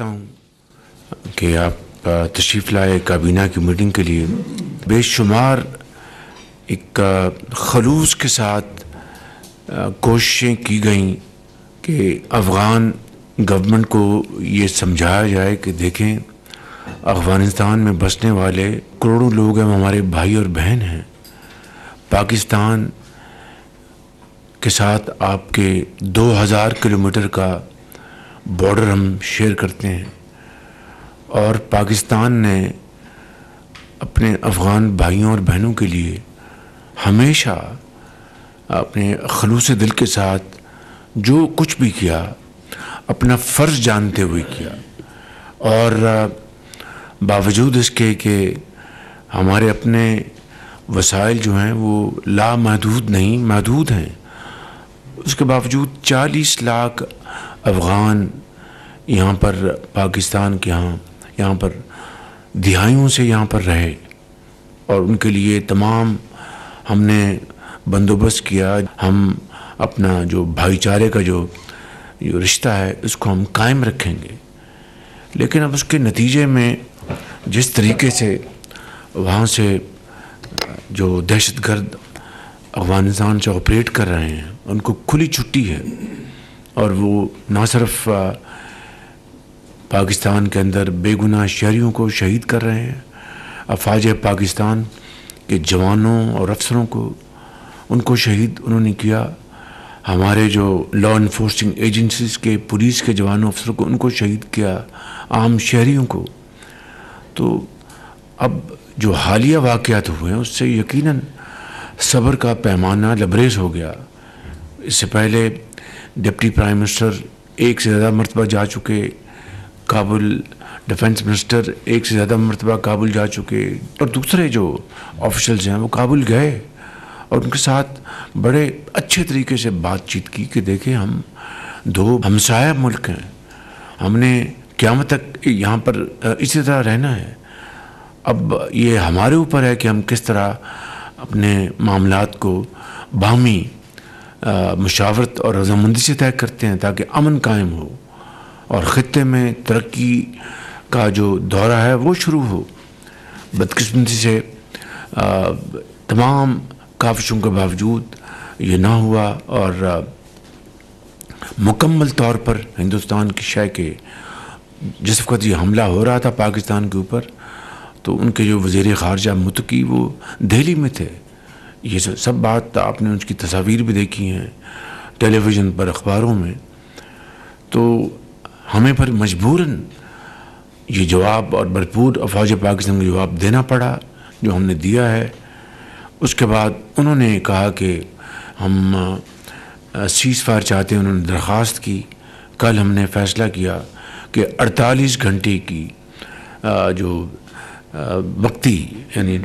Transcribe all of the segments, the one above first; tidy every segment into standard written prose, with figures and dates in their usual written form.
ہوں کہ آپ تشریف لائے کابینہ کی میٹنگ کے لیے. بے شمار ایک خلوص کے ساتھ کوششیں کی گئیں کہ افغان گورنمنٹ کو یہ سمجھایا جائے کہ دیکھیں افغانستان میں بسنے والے کروڑوں لوگ ہیں، ہمارے بھائی اور بہن ہیں. پاکستان کے ساتھ آپ کے 2000 کلومیٹر کا بارڈر ہم شیئر کرتے ہیں، اور پاکستان نے اپنے افغان بھائیوں اور بہنوں کے لیے ہمیشہ اپنے خلوص دل کے ساتھ جو کچھ بھی کیا اپنا فرض جانتے ہوئے کیا. اور باوجود اس کے کہ ہمارے اپنے وسائل جو ہیں وہ لامحدود نہیں، محدود ہیں، اس کے باوجود 40 لاکھ افغان یہاں پر پاکستان کے یہاں پر دہائیوں سے یہاں پر رہے، اور ان کے لیے تمام ہم نے بندوبست کیا. ہم اپنا جو بھائی چارے کا جو رشتہ ہے اس کو ہم قائم رکھیں گے. لیکن اب اس کے نتیجے میں جس طریقے سے وہاں سے جو دہشت گرد افغانستان سے آپریٹ کر رہے ہیں ان کو کھلی چھٹی ہے، اور وہ نہ صرف پاکستان کے اندر بے گناہ شہریوں کو شہید کر رہے ہیں، افواج پاکستان کے جوانوں اور افسروں کو ان کو شہید انہوں نے کیا، ہمارے جو لا انفورسنگ ایجنسیز کے پولیس کے جوانوں افسروں کو ان کو شہید کیا، عام شہریوں کو. تو اب جو حالیہ واقعات ہوئے ہیں اس سے یقیناً صبر کا پیمانہ لبریز ہو گیا. اس سے پہلے ڈپٹی پرائم منسٹر ایک سے زیادہ مرتبہ جا چکے کابل، ڈیفنس منسٹر ایک سے زیادہ مرتبہ کابل جا چکے، اور دوسرے جو آفیشلز ہیں وہ کابل گئے اور ان کے ساتھ بڑے اچھے طریقے سے بات چیت کی کہ دیکھیں ہم دو ہمسایہ ملک ہیں، ہم نے قیامت تک یہاں پر اسی طرح رہنا ہے. اب یہ ہمارے اوپر ہے کہ ہم کس طرح اپنے معاملات کو باہمی مشاورت اور رضامندی سے طے کرتے ہیں تاکہ امن قائم ہو اور خطے میں ترقی کا جو دورہ ہے وہ شروع ہو. بدقسمتی سے تمام کاوشوں کے باوجود یہ نہ ہوا، اور مکمل طور پر ہندوستان کی شے کے جس وقت یہ حملہ ہو رہا تھا پاکستان کے اوپر تو ان کے جو وزیر خارجہ متقی وہ دہلی میں تھے. یہ سب بات آپ نے ان کی تصاویر بھی دیکھی ہیں ٹیلی ویژن پر، اخباروں میں. تو ہمیں پر مجبوراً یہ جواب اور بھرپور افواج پاکستان کو جواب دینا پڑا جو ہم نے دیا ہے. اس کے بعد انہوں نے کہا کہ ہم سیز فائر چاہتے ہیں، انہوں نے درخواست کی. کل ہم نے فیصلہ کیا کہ 48 گھنٹے کی جو وقتی یعنی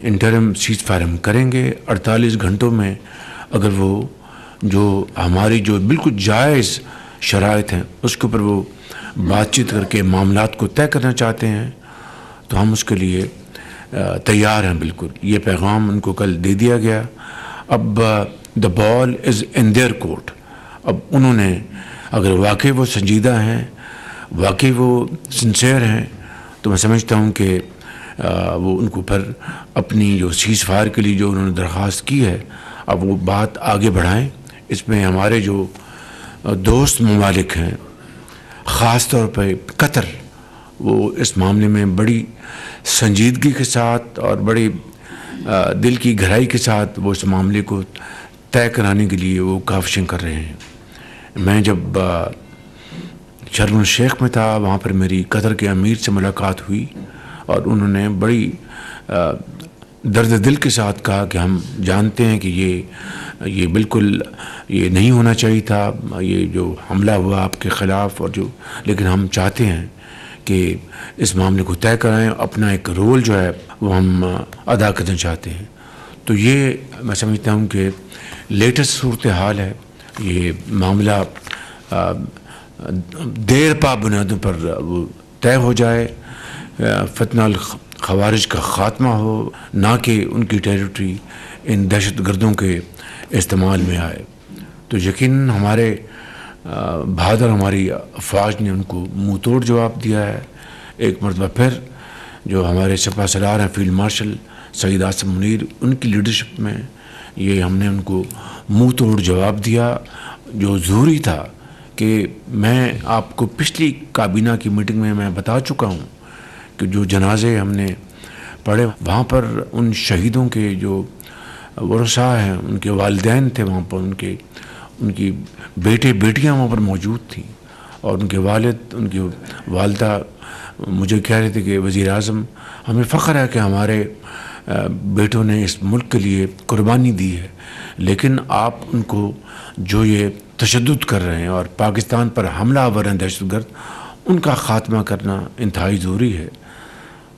انٹرم سیز فائر ہم کریں گے. 48 گھنٹوں میں اگر وہ جو ہماری جو بالکل جائز شرائط ہیں اس کے اوپر وہ بات چیت کر کے معاملات کو طے کرنا چاہتے ہیں تو ہم اس کے لیے تیار ہیں بالکل. یہ پیغام ان کو کل دے دیا گیا. اب دا بال از ان دیئر کورٹ. اب انہوں نے اگر واقعی وہ سنجیدہ ہیں، واقعی وہ سنسیئر ہیں، تو میں سمجھتا ہوں کہ وہ ان کو پھر اپنی جو سیز فائر کے لیے جو انہوں نے درخواست کی ہے اب وہ بات آگے بڑھائیں. اس میں ہمارے جو دوست ممالک ہیں، خاص طور پہ قطر، وہ اس معاملے میں بڑی سنجیدگی کے ساتھ اور بڑی دل کی گہرائی کے ساتھ وہ اس معاملے کو طے کرانے کے لیے وہ کاوشیں کر رہے ہیں. میں جب شرم الشیخ میں تھا وہاں پر میری قطر کے امیر سے ملاقات ہوئی اور انہوں نے بڑی درد دل کے ساتھ کہا کہ ہم جانتے ہیں کہ یہ بالکل یہ نہیں ہونا چاہیے تھا، یہ جو حملہ ہوا آپ کے خلاف، اور جو لیکن ہم چاہتے ہیں کہ اس معاملے کو طے کرائیں، اپنا ایک رول جو ہے وہ ہم ادا کرنا چاہتے ہیں. تو یہ میں سمجھتا ہوں کہ لیٹسٹ صورتحال ہے. یہ معاملہ دیر پا بنیادوں پر وہ طے ہو جائے، فتنہ الخوارج کا خاتمہ ہو، نہ کہ ان کی ٹیریٹری ان دہشت گردوں کے استعمال میں آئے. تو یقیناً ہمارے بہادر ہماری افواج نے ان کو منہ توڑ جواب دیا ہے۔ ایک مرتبہ پھر جو ہمارے سپہ سالار ہیں فیلڈ مارشل سعید عاصم منیر، ان کی لیڈرشپ میں یہ ہم نے ان کو منہ توڑ جواب دیا، جو ضروری تھا کہ میں آپ کو پچھلی کابینہ کی میٹنگ میں بتا چکا ہوں کہ جو جنازے ہم نے پڑھے وہاں پر ان شہیدوں کے جو ورثاء ہیں، ان کے والدین تھے وہاں پر، ان کی بیٹے بیٹیاں وہاں پر موجود تھیں، اور ان کے والد، ان کی والدہ مجھے کہہ رہے تھے کہ وزیر اعظم ہمیں فخر ہے کہ ہمارے بیٹوں نے اس ملک کے لیے قربانی دی ہے، لیکن آپ ان کو جو یہ تشدد کر رہے ہیں اور پاکستان پر حملہ آور ہیں دہشت گرد، ان کا خاتمہ کرنا انتہائی ضروری ہے۔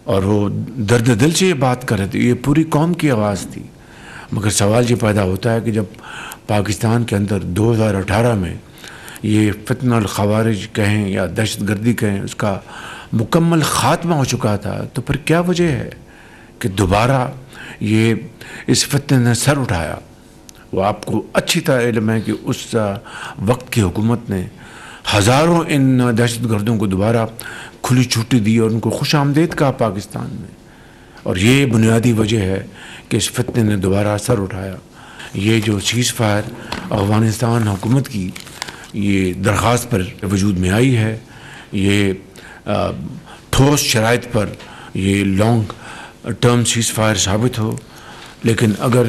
اور وہ درد دل سے یہ بات کر رہے تھے، یہ پوری قوم کی آواز تھی۔ مگر سوال یہ پیدا ہوتا ہے کہ جب پاکستان کے اندر 2018 میں یہ فتنہ الخوارج کہیں یا دہشت گردی کہیں، اس کا مکمل خاتمہ ہو چکا تھا، تو پھر کیا وجہ ہے کہ دوبارہ یہ اس فتنے نے سر اٹھایا؟ وہ آپ کو اچھی طرح علم ہے کہ اس وقت کی حکومت نے ہزاروں ان دہشت گردوں کو دوبارہ کھلی چھٹی دی اور ان کو خوش آمدید کہا پاکستان میں، اور یہ بنیادی وجہ ہے کہ اس فتنے نے دوبارہ سر اٹھایا۔ یہ جو سیز فائر افغانستان حکومت کی یہ درخواست پر وجود میں آئی ہے، یہ ٹھوس شرائط پر یہ لانگ ٹرم سیز فائر ثابت ہو، لیکن اگر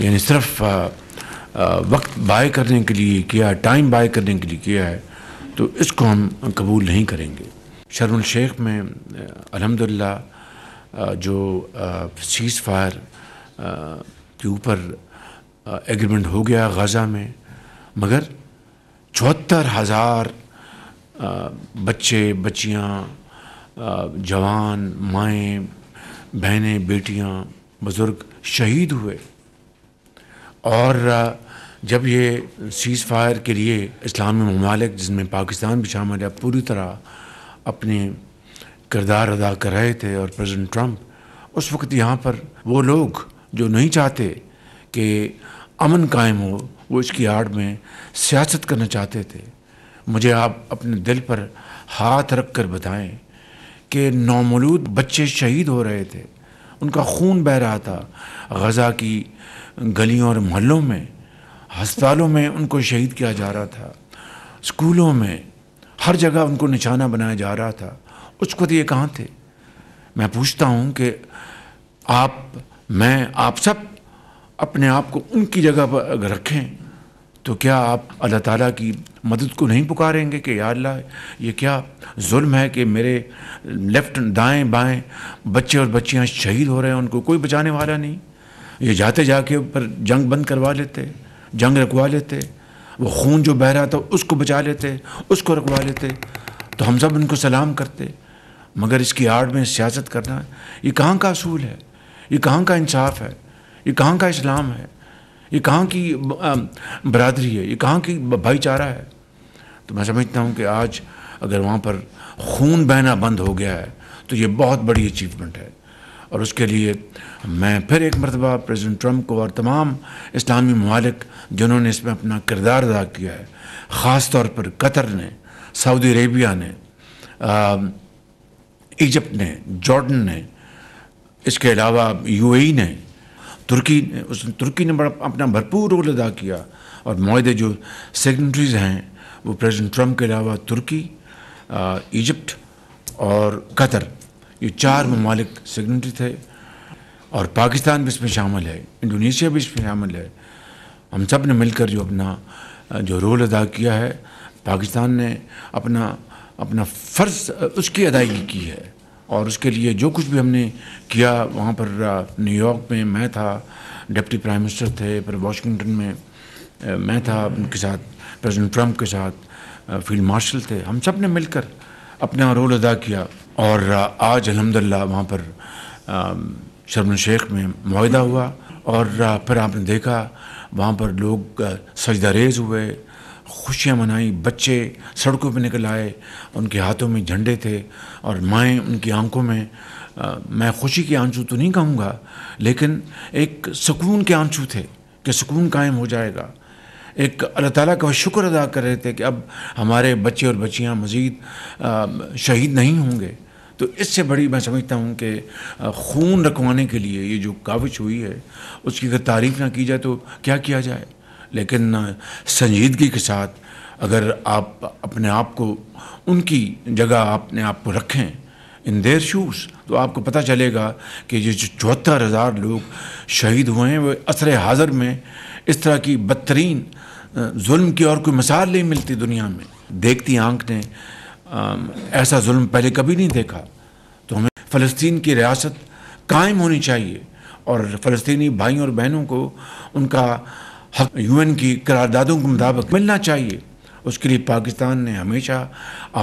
یعنی صرف وقت بائے کرنے کے لیے کیا، ٹائم بائے کرنے کے لیے کیا ہے، تو اس کو ہم قبول نہیں کریں گے۔ شرم الشیخ میں الحمدللہ جو سیز فائر کے اوپر ایگریمنٹ ہو گیا غزہ میں، مگر 74,000 بچے بچیاں، جوان، مائیں، بہنیں، بیٹیاں، بزرگ شہید ہوئے۔ اور جب یہ سیز فائر کے لیے اسلامی ممالک جس میں پاکستان بھی شامل ہے پوری طرح اپنے کردار ادا کر رہے تھے، اور پریزیڈنٹ ٹرمپ اس وقت یہاں پر وہ لوگ جو نہیں چاہتے کہ امن قائم ہو، وہ اس کی آڑ میں سیاست کرنا چاہتے تھے۔ مجھے آپ اپنے دل پر ہاتھ رکھ کر بتائیں کہ نومولود بچے شہید ہو رہے تھے، ان کا خون بہہ رہا تھا غزہ کی گلیوں اور محلوں میں، ہسپتالوں میں ان کو شہید کیا جا رہا تھا، اسکولوں میں ہر جگہ ان کو نشانہ بنایا جا رہا تھا۔ اس وقت یہ کہاں تھے؟ میں پوچھتا ہوں کہ آپ سب اپنے آپ کو ان کی جگہ پر اگر رکھیں تو کیا آپ اللہ تعالیٰ کی مدد کو نہیں پکاریں گے کہ یا اللہ یہ کیا ظلم ہے کہ میرے لیفٹ دائیں بائیں بچے اور بچیاں شہید ہو رہے ہیں، ان کو کوئی بچانے والا نہیں؟ یہ جاتے جا کے اوپر جنگ بند کروا لیتے، جنگ رکوا لیتے، وہ خون جو بہہ رہا تھا اس کو بچا لیتے، اس کو رکوا لیتے، تو ہم سب ان کو سلام کرتے۔ مگر اس کی آڑ میں سیاست کرنا، یہ کہاں کا اصول ہے؟ یہ کہاں کا انصاف ہے؟ یہ کہاں کا اسلام ہے؟ یہ کہاں کی برادری ہے؟ یہ کہاں کی بھائی چارہ ہے؟ تو میں سمجھتا ہوں کہ آج اگر وہاں پر خون بہنا بند ہو گیا ہے تو یہ بہت بڑی اچیومنٹ ہے، اور اس کے لیے میں پھر ایک مرتبہ پریزیڈنٹ ٹرمپ کو اور تمام اسلامی ممالک جنہوں نے اس میں اپنا کردار ادا کیا ہے، خاص طور پر قطر نے، سعودی عربیہ نے، ایجپٹ نے، جارڈن نے، اس کے علاوہ UAE نے، ترکی نے بڑا اپنا بھرپور رول ادا کیا، اور معاہدے جو سیگنیٹریز ہیں وہ پریزیڈنٹ ٹرمپ کے علاوہ ترکی، ایجپٹ اور قطر، یہ 4 ممالک سیگنیٹری تھے، اور پاکستان بھی اس میں شامل ہے، انڈونیشیا بھی اس میں شامل ہے۔ ہم سب نے مل کر جو اپنا جو رول ادا کیا ہے، پاکستان نے اپنا فرض اس کی ادائیگی کی ہے، اور اس کے لیے جو کچھ بھی ہم نے کیا وہاں پر نیو یارک میں میں تھا، ڈپٹی پرائم منسٹر تھے، پھر واشنگٹن میں میں تھا ان کے ساتھ، پریزیڈنٹ ٹرمپ کے ساتھ فیلڈ مارشل تھے، ہم سب نے مل کر اپنا رول ادا کیا، اور آج الحمدللہ وہاں پر شرم الشیخ میں معاہدہ ہوا، اور پھر آپ نے دیکھا وہاں پر لوگ سجدہ ریز ہوئے، خوشیاں منائیں، بچے سڑکوں پہ نکل آئے، ان کے ہاتھوں میں جھنڈے تھے، اور مائیں ان کی آنکھوں میں میں خوشی کے آنسو تو نہیں کہوں گا، لیکن ایک سکون کے آنسو تھے کہ سکون قائم ہو جائے گا، ایک اللہ تعالیٰ کا شکر ادا کر رہے تھے کہ اب ہمارے بچے اور بچیاں مزید شہید نہیں ہوں گے. تو اس سے بڑی میں سمجھتا ہوں کہ خون رکھوانے کے لیے یہ جو کاوش ہوئی ہے اس کی اگر تعریف نہ کی جائے تو کیا کیا جائے. لیکن سنجیدگی کے ساتھ اگر آپ اپنے آپ کو ان کی جگہ اپنے آپ کو رکھیں ان دیر شوز تو آپ کو پتہ چلے گا کہ یہ جو 74,000 لوگ شہید ہوئے ہیں وہ عصر حاضر میں اس طرح کی بدترین ظلم کی اور کوئی مثال نہیں ملتی دنیا میں. دیکھتی آنکھ نے ایسا ظلم پہلے کبھی نہیں دیکھا. تو ہمیں فلسطین کی ریاست قائم ہونی چاہیے اور فلسطینی بھائیوں اور بہنوں کو ان کا حق UN کی قراردادوں کے مطابق ملنا چاہیے. اس کے لیے پاکستان نے ہمیشہ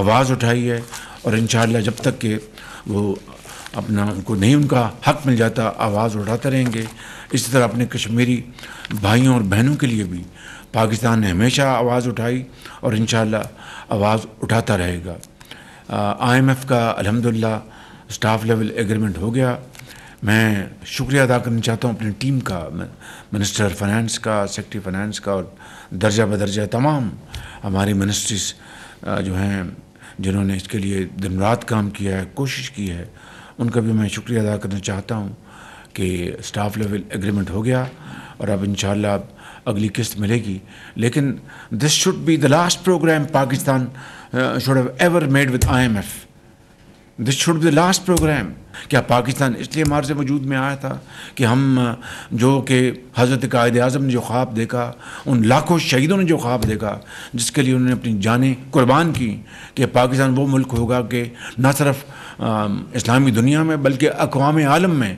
آواز اٹھائی ہے اور انشاءاللہ جب تک کہ وہ اپنا ان کو نہیں ان کا حق مل جاتا آواز اٹھاتے رہیں گے. اسی طرح اپنے کشمیری بھائیوں اور بہنوں کے لیے بھی پاکستان نے ہمیشہ آواز اٹھائی اور انشاءاللہ آواز اٹھاتا رہے گا. IMF کا الحمدللہ سٹاف لیول ایگریمنٹ ہو گیا. میں شکریہ ادا کرنا چاہتا ہوں اپنی ٹیم کا، منسٹر فائنانس کا، سیکرٹری فائنانس کا اور درجہ بدرجہ تمام ہماری منسٹریز جو ہیں جنہوں نے اس کے لیے دن رات کام کیا ہے، کوشش کی ہے، ان کا بھی میں شکریہ ادا کرنا چاہتا ہوں کہ سٹاف لیول ایگریمنٹ ہو گیا اور اب انشاءاللہ اگلی قسط ملے گی. لیکن this should be the last programme Pakistan should have ever made with IMF. This should be the last programme. کیا پاکستان اس لیے ہمارے سے وجود میں آیا تھا کہ ہم جو کہ حضرت قائد اعظم نے جو خواب دیکھا، ان لاکھوں شہیدوں نے جو خواب دیکھا جس کے لیے انہوں نے اپنی جانیں قربان کی کہ پاکستان وہ ملک ہوگا کہ نہ صرف اسلامی دنیا میں بلکہ اقوام عالم میں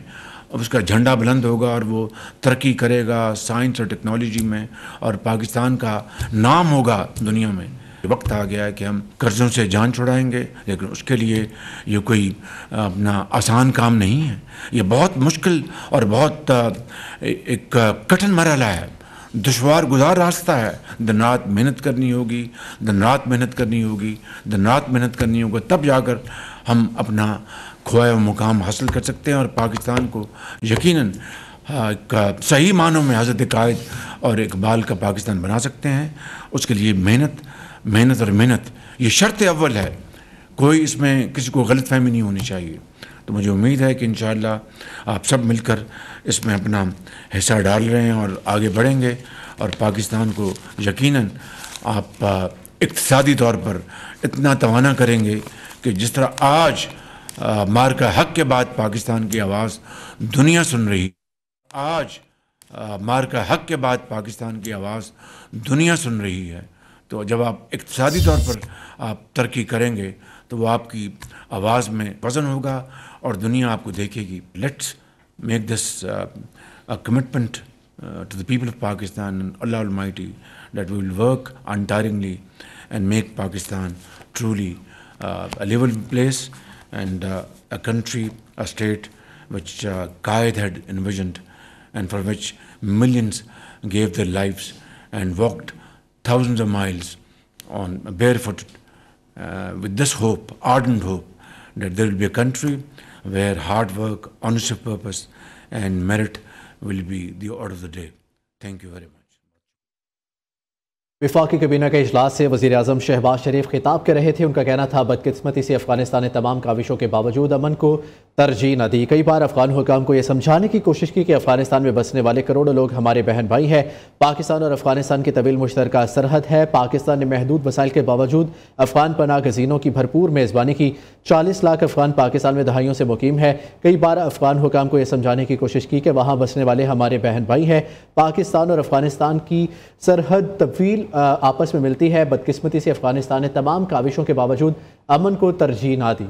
اس کا جھنڈا بلند ہوگا اور وہ ترقی کرے گا سائنس اور ٹیکنالوجی میں اور پاکستان کا نام ہوگا دنیا میں. وقت آ گیا ہے کہ ہم قرضوں سے جان چھڑائیں گے، لیکن اس کے لیے یہ کوئی اپنا آسان کام نہیں ہے. یہ بہت مشکل اور بہت ایک کٹھن مرحلہ ہے، دشوار گزار راستہ ہے. دن رات محنت کرنی ہوگی، دن رات محنت کرنی ہوگی، دن رات محنت کرنی ہوگی، تب جا کر ہم اپنا کھویا ہوا مقام حاصل کر سکتے ہیں اور پاکستان کو یقیناً صحیح معنوں میں حضرت قائد اور اقبال کا پاکستان بنا سکتے ہیں. اس کے لیے محنت اور محنت یہ شرط اول ہے. کوئی اس میں کسی کو غلط فہمی نہیں ہونی چاہیے. تو مجھے امید ہے کہ انشاءاللہ آپ سب مل کر اس میں اپنا حصہ ڈال رہے ہیں اور آگے بڑھیں گے اور پاکستان کو یقیناً آپ اقتصادی طور پر اتنا توانا کریں گے کہ جس طرح آج مارکا حق کے بعد پاکستان کی آواز دنیا سن رہی، آج مارکا حق کے بعد پاکستان کی آواز دنیا سن رہی ہے. تو جب آپ اقتصادی طور پر آپ ترقی کریں گے تو وہ آپ کی آواز میں وزن ہوگا اور دنیا آپ کو دیکھے گی. Let's make this commitment to the people of Pakistan and Allah Almighty that we will work untiringly and make Pakistan truly a livable place and a country, a state which Qaid had envisioned and for which millions gave their lives and walked thousands of miles on barefoot with this hope, ardent hope, that there will be a country where hard work, honest of purpose and merit will be the order of the day. Thank you very much. وفاقی کابینہ کے اجلاس سے وزیر اعظم شہباز شریف خطاب کر رہے تھے. ان کا کہنا تھا بدقسمتی سے افغانستان نے تمام کاوشوں کے باوجود امن کو ترجیح نہ دی. کئی بار افغان حکام کو یہ سمجھانے کی کوشش کی کہ افغانستان میں بسنے والے کروڑوں لوگ ہمارے بہن بھائی ہیں. پاکستان اور افغانستان کی طویل مشترکہ سرحد ہے. پاکستان نے محدود وسائل کے باوجود افغان پناہ گزینوں کی بھرپور میزبانی کی. 40 لاکھ افغان پاکستان میں دہائیوں سے مقیم ہے. کئی بار افغان حکام کو یہ سمجھانے کی کوشش کی کہ وہاں بسنے والے ہمارے بہن بھائی ہیں. پاکستان اور افغانستان کی سرحد طویل آپس میں ملتی ہے. بدقسمتی سے افغانستان نے تمام کاوشوں کے باوجود امن کو ترجیح نہ دی.